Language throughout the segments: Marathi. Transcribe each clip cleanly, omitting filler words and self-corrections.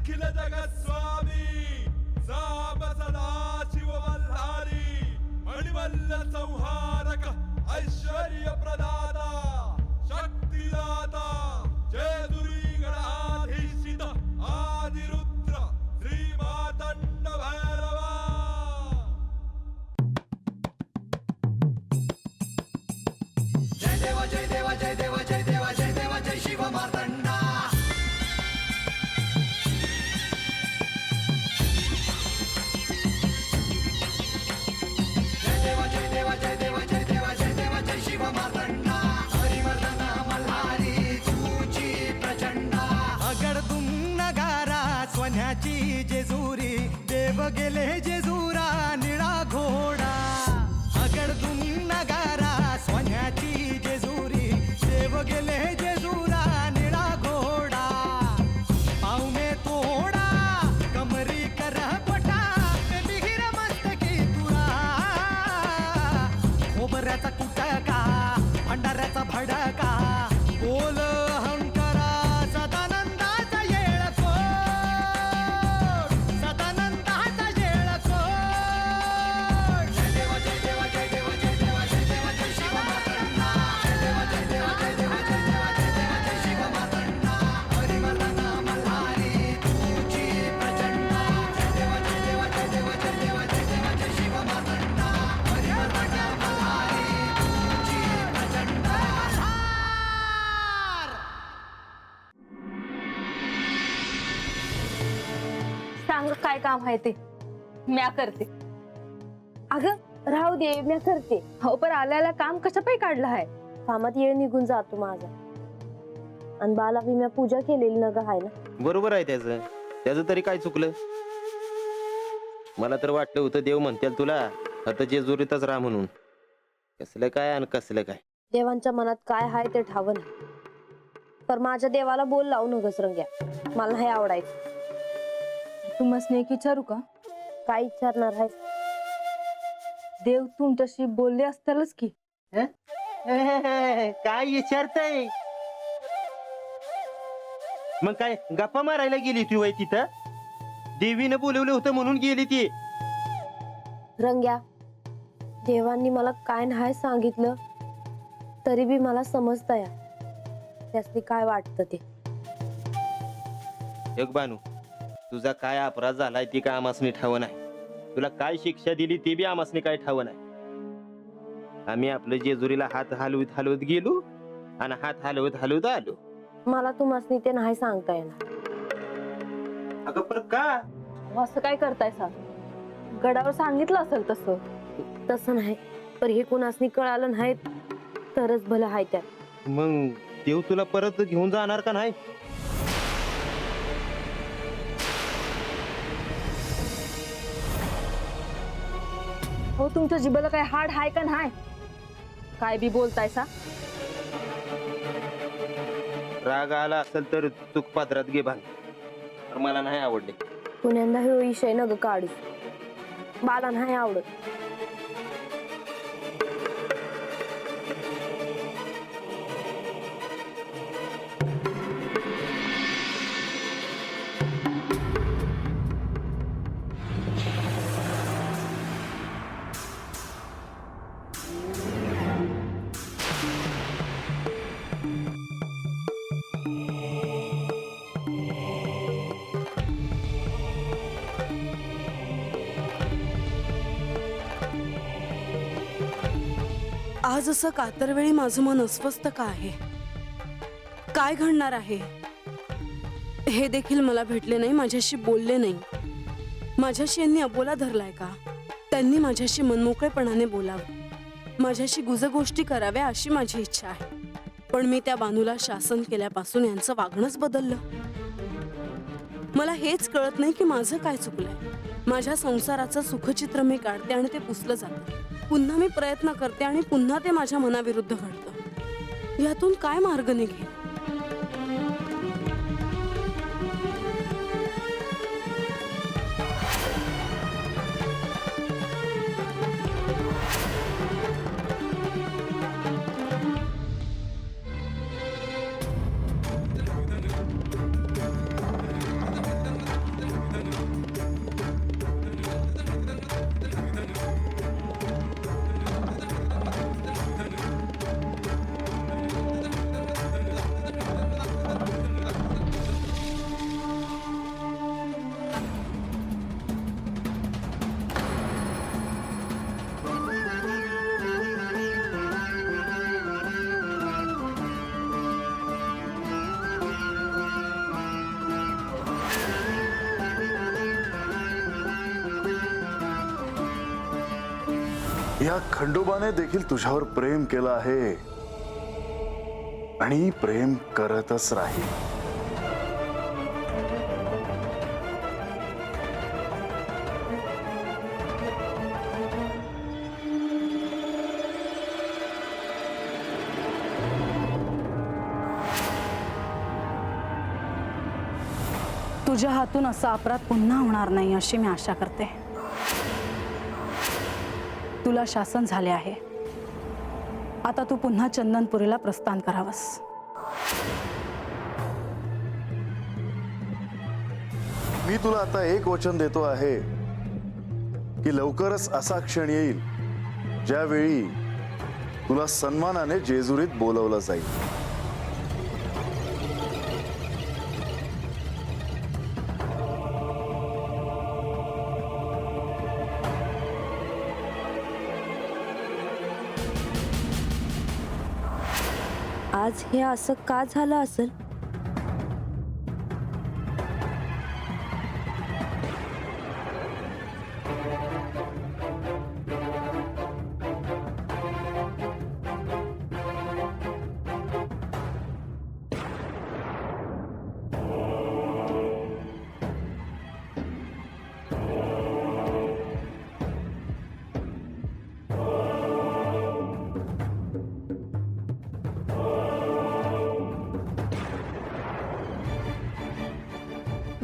अखिल जगत स्वामी साप सदा शिव मल्हारी मणिमल्ल संहारक ऐश्वर्य प्रदाता शक्तिदाता जयदुरी गणाधीशित आदिरुद्र श्री मातंड भैरवा. जय देवा जय देवा जय देवा जय देवा जय देवा जय शिव मार्तंडा. जय देवा जय देवा जय देवा जय देवा जय देवा जय शिव मार्तंडा. हरिवर्धन मल्हारी तुझी प्रचंडा. अगडतुम नगारा सोन्याची जेजुरी देव गेले जेजुरा निळा घोडा. अगडतुम नगारा सोन्याची जेजुरी देव गेले जेजुरा निळा घोडा. पाऊ में तोडा कमरी कर पटा बिहिर मस्तकी तुरा. खोबऱ्याचा कुटका भंडाऱ्याचा भडका बोल अहंकारा सदानंदाचा येळको. सदानंदाचा येळको. जय देवा जय देवा जय देवा जय देवा जय देवा जय शिव मार्तंडा. जय देवा जय देवा जय देवा जय देवा जय देवा जय शिव मार्तंडा. हरिवर्धन मल्हारी तुझी प्रचंडा. जय देवा जय देवा जय देवा जय देवा जय देवा जय शिव मार्तंडा. हरिवर्धन मल्हारी तुझी प्रचंडा. सांग काय काम आहे ते म्या करते. अगं राहू दे मी करते. हो पण आल्याला काम कसं पाय काढलं आहे. कामात येळ निघून जातो माझा. आणि बाला मी पूजा केलेली न ग हाय ना. बरोबर आहे त्याचं त्याचं तरी काय चुकलं. मला तर वाटलं होतं देव म्हणतील तुला आता जेजुरीतच राहा म्हणून. कसलं काय आणि कसलं काय. देवांच्या मनात काय हाय ते ठाव नाही. पर माझ्या देवाला बोल लावू नगस रंग्या. मला हे आवडायचं. तू मसने एक विचारू का. काय विचारणार आहे. देव तुमच्याशी बोलले असतालच की. काय विचारताय. मग काय गप्पा मारायला गेली ती वय तिथं. देवीनं बोलवलं होतं म्हणून गेली ती. रंग्या देवांनी मला काय नाही सांगितलं तरी बी मला समजतं या त्यासनी काय वाटतं ते. एक बानू तुझा काय अपराध झालाय ती काय आमासनी ठाव नाही. तुला काय शिक्षा दिली ती बी आमासनी काय ठाव नाही. आम्ही आपलं जेजुरीला हात हलवत हलवत गेलो आणि हात हलवत हलवत आलो. मला तुम्हासनी ते नाही सांगता येणार. अगं पर का असं काय करताय सांग. गडावर सांगितलं असेल तसं. तसं नाही पर हे कुणासनी कळालं नाही तरच भलं हाय त्यात. मग देव तुला परत घेऊन जाणार का नाही. हो तुमच्या जिभेला काय हाड हाय का नाही. काय बी बोलताय सा. राग आला असेल तर चूक पात्रात घे बांध. तर मला नाही आवडले. पुण्यांदा हे विषय न ग काढू. बाला नाही आवडत. आज असं कातरवेळी माझं मन अस्वस्थ का आहे. काय घडणार आहे हे देखील मला भेटले नाही. माझ्याशी बोलले नाही. माझ्याशी यांनी अबोला धरलाय का. त्यांनी माझ्याशी मनमोकळेपणाने बोलावं. माझ्याशी गुजगोष्टी कराव्या अशी माझी इच्छा आहे. पण मी त्या बानूला शासन केल्यापासून यांचं वागणंच बदललं. मला हेच कळत नाही की माझं काय चुकलंय. माझ्या संसाराचं सुखचित्र मी काढते आणि ते पुसलं जातं. पुन्हा मी प्रयत्न करते आणि पुन्हा ते माझ्या मनाविरुद्ध घडतं. यातून काय मार्ग निघेल. या खंडोबाने देखील तुझ्यावर प्रेम केलं आहे आणि प्रेम करतच राहील. तुझ्या हातून असा अपराध पुन्हा होणार नाही अशी मी आशा करते. तुला शासन झाले आहे, आता तू पुन्हा चंदनपुरीला प्रस्थान करावंस. मी तुला आता एक वचन देतो आहे की लवकरच असा क्षण येईल ज्यावेळी तुला सन्मानाने जेजुरीत बोलवलं जाईल. आज हे असं का झालं असेल?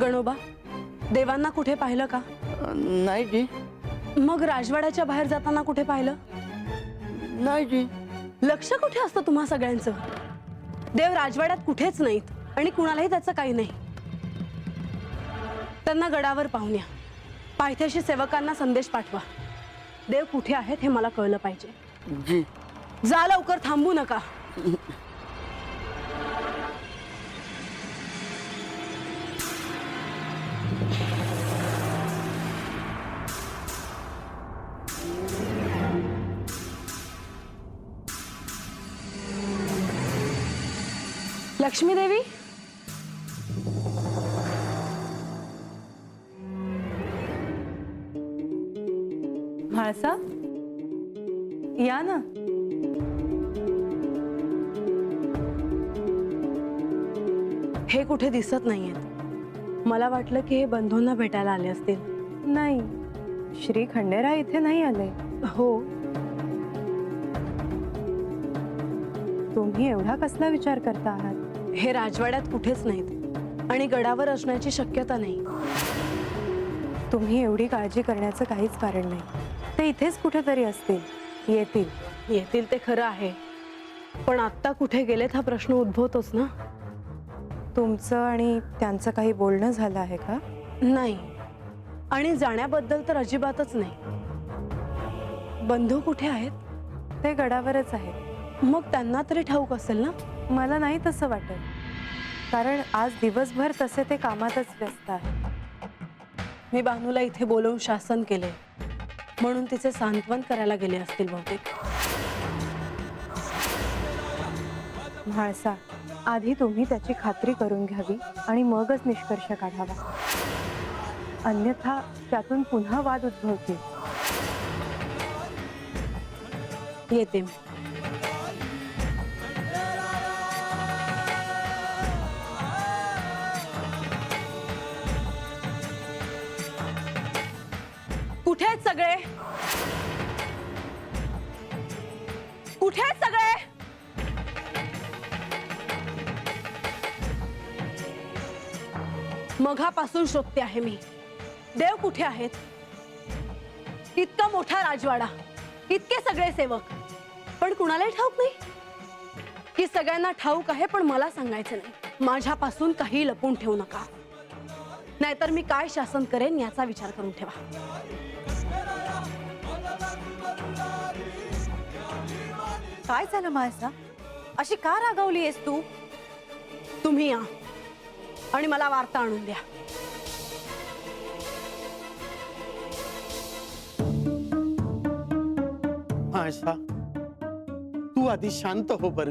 गणोबा, देवांना कुठे पाहिलं का? नाही जी. मग राजवाड्याच्या बाहेर जाताना कुठे पाहिलं? नाही जी. लक्ष कुठे असतं तुम्हा सगळ्यांचं? देव राजवाड्यात कुठेच नाहीत आणि कुणालाही त्याचं काही नाही. त्यांना गडावर पाहून या, पायथ्याशी सेवकांना संदेश पाठवा. देव कुठे आहेत हे मला कळलं पाहिजे. जी. जा लवकर, थांबू नका. लक्ष्मी देवी, म्हाळसा, या ना. हे कुठे दिसत नाहीयेत. मला वाटलं की हे बंधूंना भेटायला आले असतील. नाही, श्री खंडेराय इथे नाही आले. हो, तुम्ही एवढा कसला विचार करता आहात? हे राजवाड्यात कुठेच नाहीत आणि गडावर असण्याची शक्यता नाही. तुम्ही एवढी काळजी करण्याचं काहीच कारण नाही. ते इथेच कुठेतरी असतील, येतील. येतील ते खरं आहे, पण आत्ता कुठे गेलेत हा प्रश्न उद्भवतोच ना. तुमचं आणि त्यांचं काही बोलणं झालं आहे का? नाही, आणि जाण्याबद्दल तर अजिबातच नाही. बंधू कुठे आहेत? ते गडावरच आहे. मग त्यांना तरी ठाऊक असेल ना. मला नाही तसं वाटत, कारण आज दिवसभर तसे ते कामातच व्यस्त आहे. मी बानूला इथे बोलवून शासन केले म्हणून तिचे सांत्वन करायला गेले असतील बहुतेक. म्हाळसा, आधी तुम्ही त्याची खात्री करून घ्यावी आणि मगच निष्कर्ष काढावा. अन्यथा त्यातून पुन्हा वाद उद्भवतील. येते मी. कुठे आहेत सगळे? कुठे आहेत सगळे? मघापासून शोधते आहे मी. देव कुठे आहेत? इतका मोठा राजवाडा, इतके सगळे सेवक, पण कुणालाही ठाऊक नाही. की सगळ्यांना ठाऊक आहे पण मला सांगायचं नाही. माझ्यापासून काही लपून ठेवू नका, नाहीतर मी काय शासन करेन याचा विचार करून ठेवा. काय झालं म्हाळसा? अशी का रागावली आहेस तू? तुम्ही या आणि मला वार्ता आणून द्या. म्हाळसा, तू आधी शांत हो बर.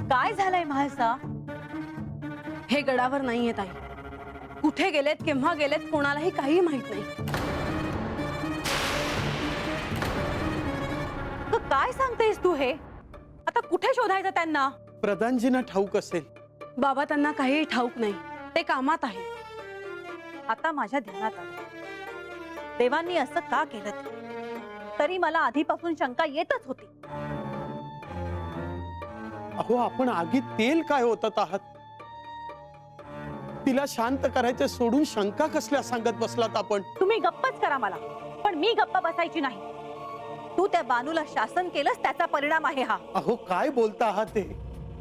काय झालंय म्हाळसा? हे गडावर नाही येत आहे. कुठे गेलेत, केव्हा गेलेत, कोणालाही काही माहित नाही. काय सांगतेस तू हे? आता कुठे शोधायचं त्यांना? प्रधानजींना ठाऊक असेल. बाबा त्यांना काही ठाऊक नाही, ते कामात आहे. आता माझ्या ध्यानात आलं, देवांनी असं का केलं? तरी मला आधीपासून शंका येतच होती. अहो, आपण आगीत तेल काय ओतत आहात? तिला शांत करायचं सोडून शंका कसल्या सांगत बसलात आपण? तुम्ही गप्पच करा मला, पण मी गप्प बसायची नाही. तू त्या बानूला शासन केलंस, त्याचा परिणाम आहे हा. अहो, काय बोलता आहात ते?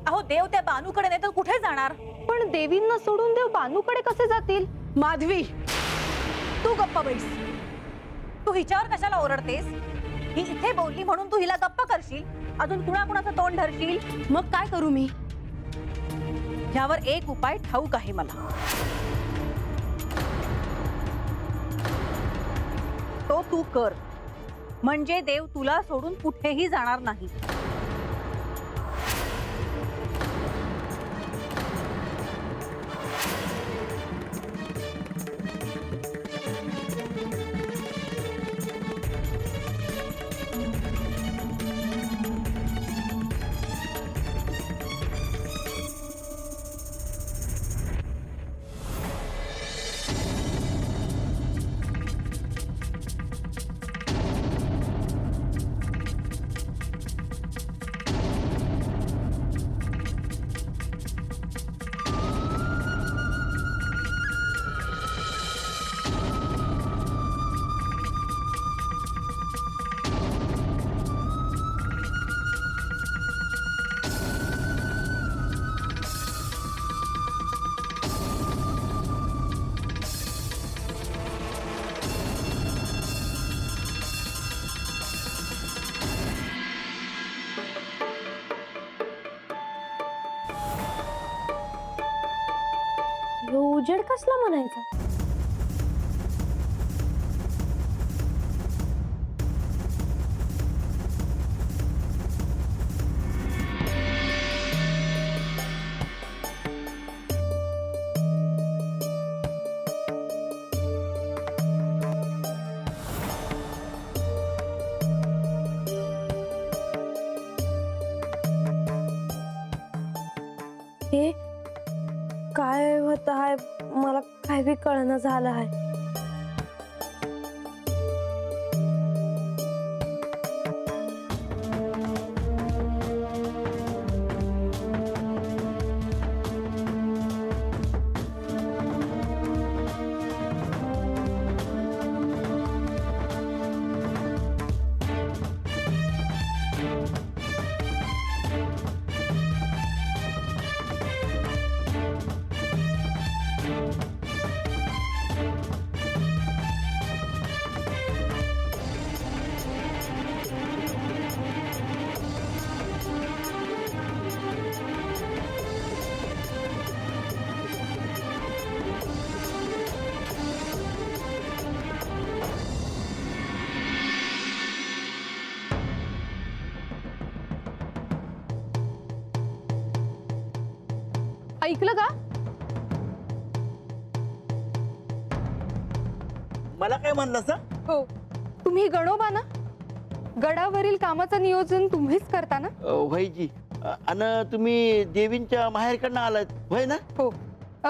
अहो, देव त्या बानूकडे नाही तर कुठे जाणार? पण देवींना सोडून देव बानूकडे कसे जातील? माधवी, तू गप्प बैस. तू हिच्यावर कशाला ओरडतेस? ही इथे बोलली म्हणून तू हिला गप्प करशील? अजून कुणाकुणाचं तोंड धरशील? मग काय करू मी? ह्यावर एक उपाय ठाऊक आहे मला. तो तू कर, म्हणजे देव तुला सोडून कुठेही जाणार नाही. उजेड कसला म्हणायचा? हे काय होत आहे मला काही बी कळना झालं आहे. ऐकलं का? मला काय म्हणलं सर? हो, तुम्ही गणोबा ना? गडावरील कामाचं नियोजन तुम्हीच करता ना? व्हायची. आणि तुम्ही देवींच्या माहेरकडनं आलात व्हय ना? हो,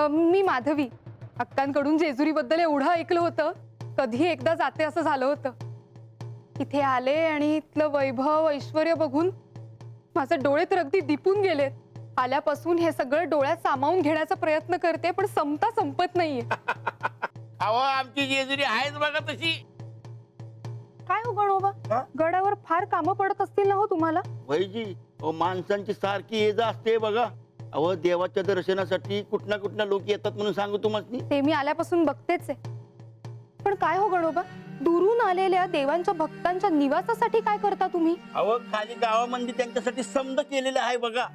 मी माधवी. अक्कांकडून जेजुरी बद्दल एवढं ऐकलं होतं, कधी एकदा जाते असं झालं होतं. इथे आले आणि इथलं वैभव ऐश्वर्य बघून माझे डोळे तर अगदी दिपून गेलेत. आल्यापासून हे सगळं डोळ्यात सामावून घेण्याचा प्रयत्न करते, पण संपत नाहीये. अहो, आमची जेजुरी आहेच बघा तशी. काय हो गणोबा, गडावर फार कामं पडत असतील ना हो तुम्हाला? व्हायची. माणसांची सारखी ये जा असते बघा. अहो, देवाच्या दर्शनासाठी कुठना लोक येतात म्हणून सांगू तुम्हाला. ते मी आल्यापासून बघतेच आहे. पण काय हो गणोबा, दुरून आलेल्या देवांच्या भक्तांच्या निवासासाठी काय करता तुम्ही? अहो, खाली गावामध्ये त्यांच्यासाठी समद केलेलं आहे बघा.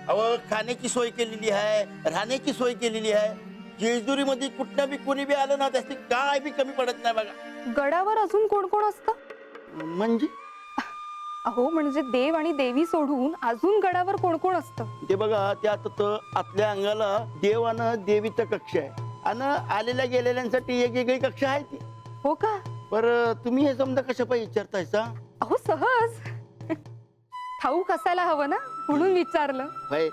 अहो, खाण्याची सोय केलेली आहे, राहण्याची सोय केलेली आहे. जेजुरी मध्ये कुठल्या बी कोणी बी आलं ना, त्याची काय बी कमी पडत नाही बघा. गडावर अजून कोण कोण असतं? म्हणजे अहो, म्हणजे देव आणि देवी सोडून अजून गडावर कोण कोण असतं? ते बघा, त्यात आतल्या अंगाला देव आणि देवीचा कक्ष आहे. आणि आलेल्या गेलेल्यांसाठी एक वेगळी कक्षा आहे ती. हो का? पर तुम्ही हे समजा कशा पाहिजे विचारतायसा? अहो सहज ठाऊक असायला हवं ना म्हणून विचारलं. होय,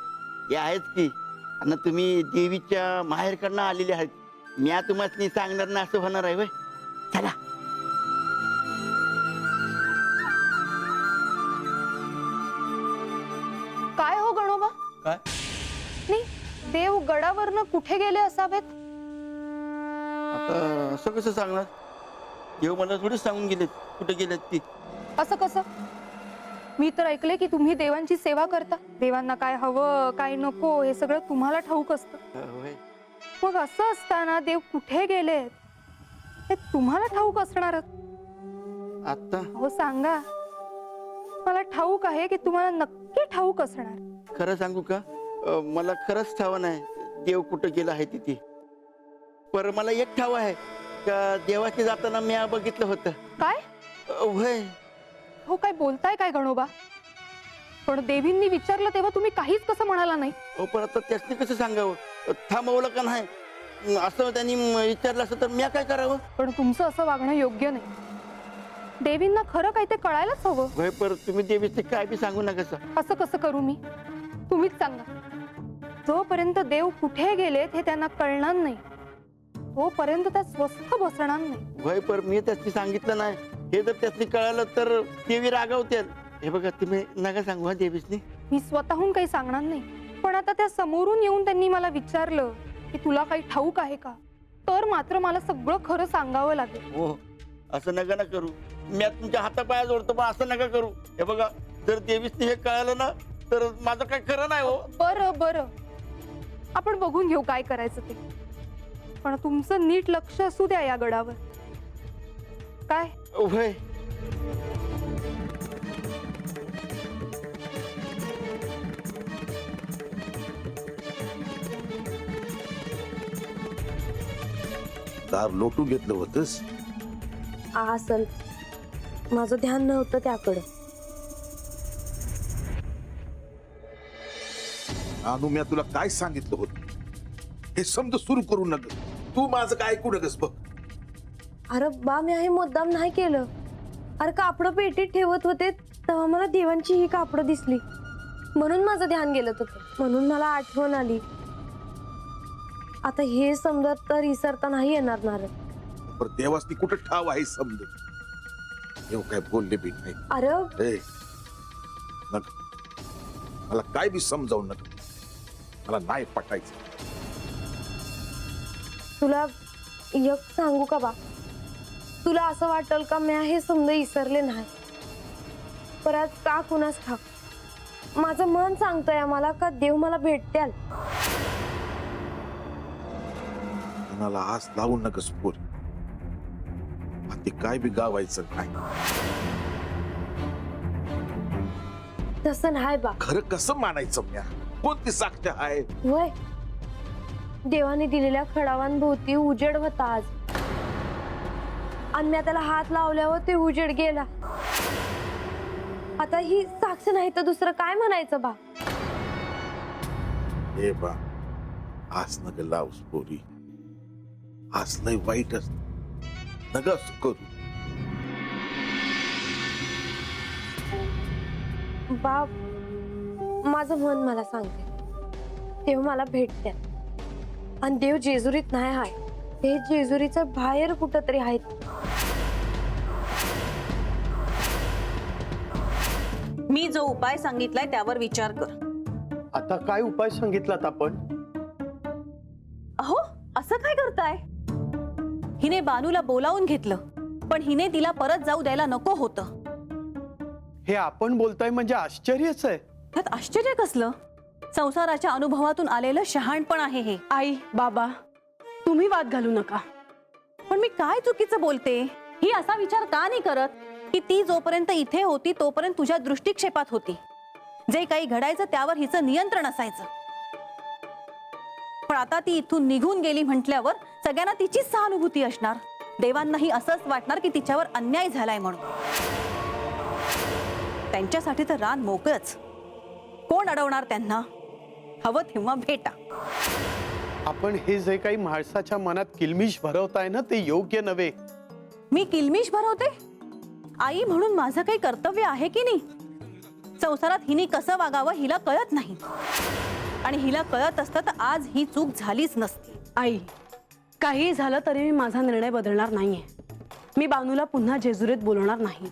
हे आहेच की. आणि तुम्ही देवीच्या माहेरकडनं आलेले आहेत. मी तुम्हाला सांगणार ना असं होणार आहे. होय, चला. काय हो गणोबा? काय? नाही, देव गडावरनं कुठे गेले असावेत? आता असं कसं सांगणार? देव मला थोडीच सांगून गेलेत कुठे गेलेत ती. असं कसं? मी तर ऐकले की तुम्ही देवांची सेवा करता. देवांना काय हवं काय नको हे सगळं तुम्हाला ठाऊक असतं. होय. मग असं असताना देव कुठे गेलेत हे तुम्हाला ठाऊक असणारच. आता हो सांगा. मला ठाऊक आहे की तुम्हाला नक्की ठाऊक असणार. खरं सांगू का? मला खरंच ठाव नाही देव कुठं गेला आहे तिथे. पर मला एक ठाव आहे का देवाचे जाताना मी बघितलं होतं. काय? होय. हो काय बोलताय काय गणोबा? पण देवींनी विचारलं तेव्हा तुम्ही काहीच कसं म्हणाला नाही? पण आता त्यासनी कसं सांगावं? थांबवलं का नाही असं त्यांनी विचारलं असं तर मी काय करावं? पण तुमचं असं वागणं योग्य नाही. देवींना खरं काय ते कळायलाच हवं. होय, पर तुम्ही देवीचे काय बी सांगू नका सर. असं कसं करू मी? तुम्हीच सांगा. जोपर्यंत देव कुठे गेलेत हे त्यांना कळणार नाही तोपर्यंत त्या स्वस्थ बसणार नाही. होय, पर मी त्याची सांगितलं नाही. हे जर त्यासनी कळालं तर देवी रागावतील. हे बघा तुम्ही नका सांगू हा देवीसनी. मी स्वतःहून काही सांगणार नाही. पण आता त्या समोरून येऊन त्यांनी मला विचारलं की तुला काही ठाऊक आहे का, तर मात्र मला सगळं खरं सांगावं लागेल. हो, असं नका ना करू. मी आता तुमच्या हातापाया जोडतो पण असं नका करू. हे बघा जर देवीसनी हे कळालं ना तर माझं काय खरं नाही. हो बरं बरं, आपण बघून घेऊ काय करायचं ते. पण तुमचं नीट लक्ष असू द्या या गडावर. काय? होय. दार लोटून घेतलं होतंस? असल माझं ध्यान नव्हतं त्याकडं. आणू मी तुला काय सांगितलं होतं? हे समज सुरू करू नका. तू माझं काय ऐकू नकस बघ. अरे बा, मी हे मुद्दाम नाही केलं. अरे कापडं पेटीत ठेवत होते तेव्हा मला देवांची ही कापडं दिसली म्हणून माझं ध्यान गेलं होतं. म्हणून मला आठवण आली. आता हे समजत तर विसरता नाही येणार ना. पण देवासनी कुठं ठाव आहे समज. येऊ काय बोलले बी नाही. अरे नका, मला काय बी समजावू नका. मला नाही पटायचं. तुला एक सांगू का बा? तुला असं वाटल का मी हे समज विसरले नाही. परत का कुणास ठाऊक माझं मन सांगतोय मला का देव मला भेटत्याल. कुणाला हास लावू नकस पोर. ते काय बी गावायचं नाही. तसं नाही बा. खरं कसं मानायचं म्या? कोणती साक्ष आहे? वय देवाने दिलेल्या खडावांभोवती उजेड होता आज. आणि मी त्याला हात लावल्यावर ते उजेड गेला. आता ही साक्ष नाही तर दुसरं काय म्हणायचं बा? हे बा, हास नग लावस पोरी. हास लय वाईट असत. नग असं करू. बाप, माझं मन मला सांगते देव मला भेटते. आणि देव जेजुरीत नाही आहे. ते जेजुरीच्या बाहेर कुठंतरी आहेत. मी जो उपाय सांगितलाय त्यावर विचार कर. आता काय उपाय सांगितलात आपण? अहो, असं काय करताय? हिने बानूला बोलावून घेतलं पण हिने तिला परत जाऊ द्यायला नको होतं. हे आपण बोलताय म्हणजे आश्चर्यच आहे. त्यात आश्चर्य कसलं? संसाराच्या अनुभवातून आलेलं शहाणपण आहे हे. आई बाबा, तुम्ही वाद घालू नका. पण मी काय चुकीचं बोलते? ही असा विचार का नाही करत की ती जोपर्यंत इथे होती तोपर्यंत तुझ्या दृष्टिक्षेपात होती. जे काही घडायचं त्यावर हिचं नियंत्रण असायचं. पण आता ती इथून निघून गेली म्हटल्यावर सगळ्यांना तिचीच सहानुभूती असणार. देवांनाही असंच वाटणार की तिच्यावर अन्याय झालाय म्हणून. त्यांच्यासाठी तर रान मोकळच. कोण अडवणार त्यांना? हवं तेव्हा भेटा. आपण हे जे काही माणसाच्या मनात किलमिश भरवताय ना ते योग्य नव्हे. मी किलमिश भरवते? आई म्हणून माझं काही कर्तव्य आहे की नाही? संसारात हिने कसं वागावं हिला कळत नाही, आणि हिला कळत असतं तर आज ही चूक झालीच नसती. आई, काही झालं तरी मी माझा निर्णय बदलणार नाहीये. मी बानूला पुन्हा जेजुरीत बोलवणार नाही.